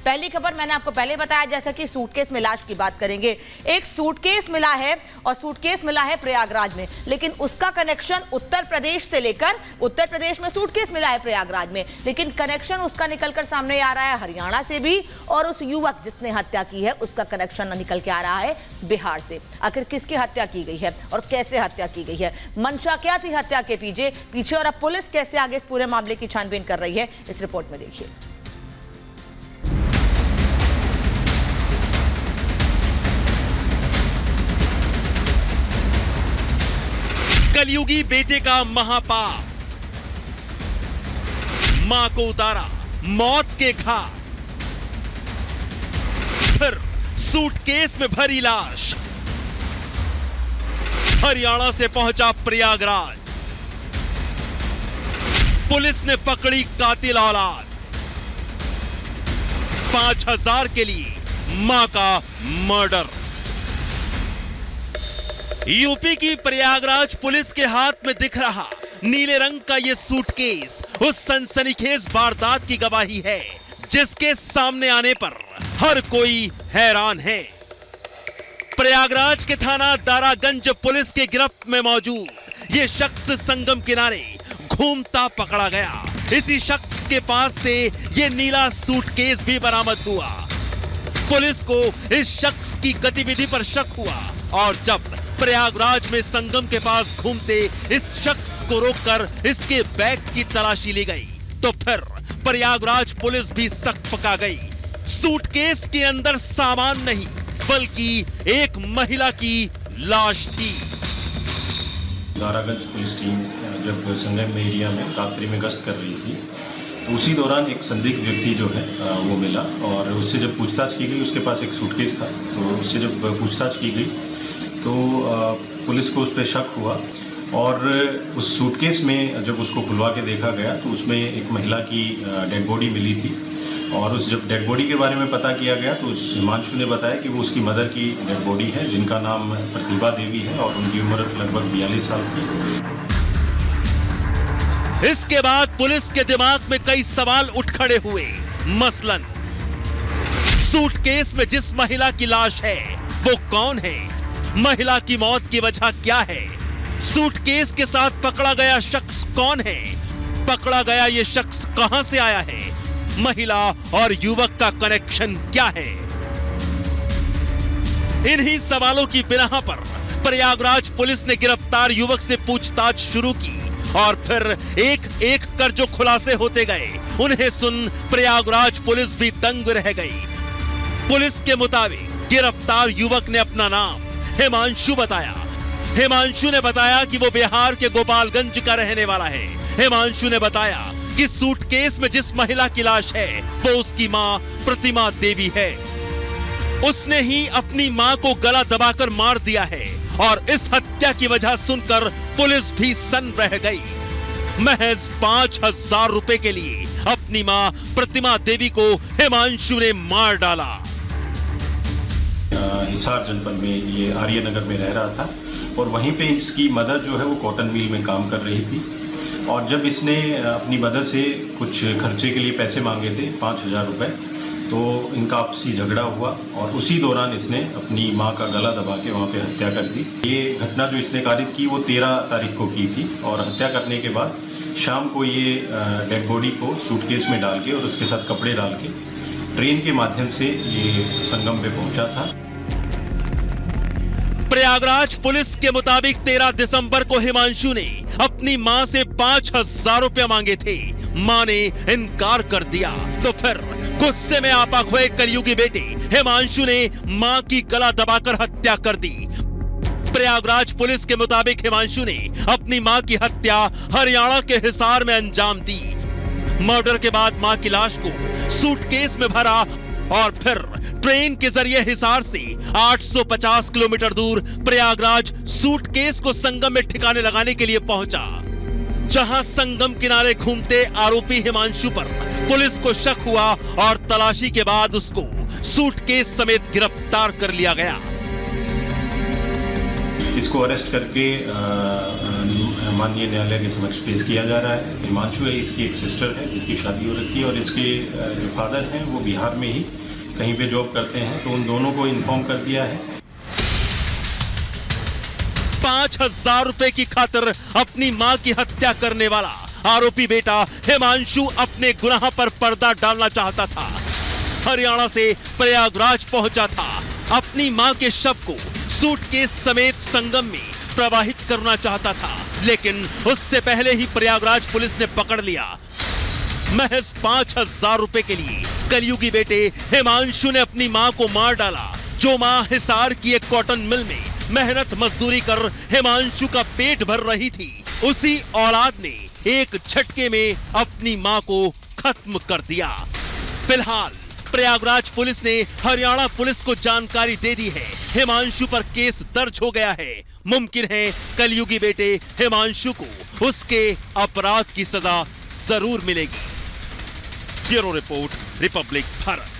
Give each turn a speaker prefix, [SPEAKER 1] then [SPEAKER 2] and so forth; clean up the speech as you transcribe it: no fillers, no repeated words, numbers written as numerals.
[SPEAKER 1] पहली खबर मैंने आपको पहले बताया, जैसा कि सूटकेस में लाश की बात करेंगे। एक सूटकेस मिला है और सूटकेस मिला है प्रयागराज में, लेकिन उसका कनेक्शन उत्तर प्रदेश से लेकर, उत्तर प्रदेश में सूटकेस मिला है प्रयागराज में, लेकिन कनेक्शन उसका निकलकर सामने आ रहा है हरियाणा से भी, और उस युवक जिसने हत्या की है उसका कनेक्शन निकल के आ रहा है बिहार से। आखिर किसकी हत्या की गई है और कैसे हत्या की गई है, मंशा क्या थी हत्या के पीछे, और अब पुलिस कैसे आगे इस पूरे मामले की छानबीन कर रही है, इस रिपोर्ट में देखिए।
[SPEAKER 2] कलयुगी बेटे का महापाप, मां को उतारा मौत के घाट, फिर सूटकेस में भरी लाश हरियाणा से पहुंचा प्रयागराज। पुलिस ने पकड़ी कातिल औलाद, 5,000 के लिए मां का मर्डर। यूपी की प्रयागराज पुलिस के हाथ में दिख रहा नीले रंग का यह सूटकेस उस सनसनीखेज वारदात की गवाही है, जिसके सामने आने पर हर कोई हैरान है। प्रयागराज के थाना दारागंज पुलिस के गिरफ्त में मौजूद यह शख्स संगम किनारे घूमता पकड़ा गया। इसी शख्स के पास से यह नीला सूटकेस भी बरामद हुआ। पुलिस को इस शख्स की गतिविधि पर शक हुआ और जब प्रयागराज में संगम के पास घूमते इस शख्स को रोककर इसके बैग की तलाशी ली गई, तो फिर प्रयागराज पुलिस भी सक पका गई। सूटकेस के अंदर सामान नहीं बल्कि एक महिला की लाश थी।
[SPEAKER 3] दारागंज पुलिस टीम जब संगम एरिया में रात्रि में गश्त कर रही थी, तो उसी दौरान एक संदिग्ध व्यक्ति जो है वो मिला और उससे जब पूछताछ की गई, उसके पास एक सूटकेस था, तो उससे जब पूछताछ की गई तो पुलिस को उस पर शक हुआ और उस सूटकेस में जब उसको खुलवा के देखा गया तो उसमें एक महिला की डेड बॉडी मिली थी। और उस जब डेड बॉडी के बारे में पता किया गया तो उस हिमांशु ने बताया कि वो उसकी मदर की डेड बॉडी है, जिनका नाम प्रतिभा देवी है और उनकी उम्र लगभग 42 साल थी।
[SPEAKER 2] इसके बाद पुलिस के दिमाग में कई सवाल उठ खड़े हुए। मसलन सूटकेस में जिस महिला की लाश है वो कौन है, महिला की मौत की वजह क्या है, सूटकेस के साथ पकड़ा गया शख्स कौन है, पकड़ा गया ये शख्स कहां से आया है, महिला और युवक का कनेक्शन क्या है। इन्हीं सवालों की बिना पर प्रयागराज पुलिस ने गिरफ्तार युवक से पूछताछ शुरू की और फिर एक एक कर जो खुलासे होते गए उन्हें सुन प्रयागराज पुलिस भी दंग रह गई। पुलिस के मुताबिक गिरफ्तार युवक ने अपना नाम हिमांशु बताया। हिमांशु ने बताया कि वो बिहार के गोपालगंज का रहने वाला है। हिमांशु ने बताया कि सूटकेस में जिस महिला की लाश है वो उसकी मां प्रतिमा देवी है। उसने ही अपनी मां को गला दबाकर मार दिया है और इस हत्या की वजह सुनकर पुलिस भी सन्न रह गई। महज 5,000 रुपए के लिए अपनी मां प्रतिमा देवी को हिमांशु ने मार डाला।
[SPEAKER 3] हिसार जनपद में ये आर्यनगर में रह रहा था और वहीं पे इसकी मदर जो है वो कॉटन मिल में काम कर रही थी और जब इसने अपनी मदर से कुछ खर्चे के लिए पैसे मांगे थे 5,000 रुपए, तो इनका आपसी झगड़ा हुआ और उसी दौरान इसने अपनी मां का गला दबा के वहाँ पे हत्या कर दी। ये घटना जो इसने कारित की वो 13 तारीख को की थी और हत्या करने के बाद शाम को ये डेड बॉडी को सूटकेस में डाल के और उसके साथ कपड़े डाल के ट्रेन के माध्यम से ये संगम पे पहुंचा था।
[SPEAKER 2] प्रयागराज पुलिस के मुताबिक 13 दिसंबर को हिमांशु ने अपनी मां से 5,000 रुपए मांगे थे। मां ने इनकार कर दिया तो फिर गुस्से में आपा खोए कलयुगी बेटे हिमांशु ने मां की गला दबाकर हत्या कर दी। प्रयागराज पुलिस के मुताबिक हिमांशु ने अपनी मां की हत्या हरियाणा के हिसार में अंजाम दी। मर्डर के बाद मां की लाश को सूटकेस में भरा और फिर ट्रेन के जरिए हिसार से 850 किलोमीटर दूर प्रयागराज सूटकेस को संगम में ठिकाने लगाने के लिए पहुंचा, जहां संगम किनारे घूमते आरोपी हिमांशु पर पुलिस को शक हुआ और तलाशी के बाद उसको सूटकेस समेत गिरफ्तार कर लिया गया।
[SPEAKER 3] इसको अरेस्ट करके माननीय न्यायालय के समक्ष पेश किया जा रहा है। हिमांशु है, इसकी एक सिस्टर है जिसकी शादी हो रखी है और इसके जो फादर हैं वो बिहार में ही कहीं पे जॉब करते हैं, तो उन दोनों को इन्फॉर्म कर दिया है।
[SPEAKER 2] 5,000 रुपए की खातिर अपनी मां की हत्या करने वाला आरोपी बेटा हिमांशु अपने गुनाह पर पर्दा डालना चाहता था। हरियाणा से प्रयागराज पहुंचा था, अपनी मां के शव को सूटकेस समेत संगम में प्रवाहित करना चाहता था, लेकिन उससे पहले ही प्रयागराज पुलिस ने पकड़ लिया। महज 5,000 रुपए के लिए कलयुगी बेटे हिमांशु ने अपनी मां को मार डाला। जो मां हिसार की एक कॉटन मिल में मेहनत मजदूरी कर हिमांशु का पेट भर रही थी, उसी औलाद ने एक झटके में अपनी मां को खत्म कर दिया। फिलहाल प्रयागराज पुलिस ने हरियाणा पुलिस को जानकारी दे दी है। हिमांशु पर केस दर्ज हो गया है। मुमकिन है कलयुगी बेटे हिमांशु को उसके अपराध की सजा जरूर मिलेगी। Bureau report, Republic Bharat.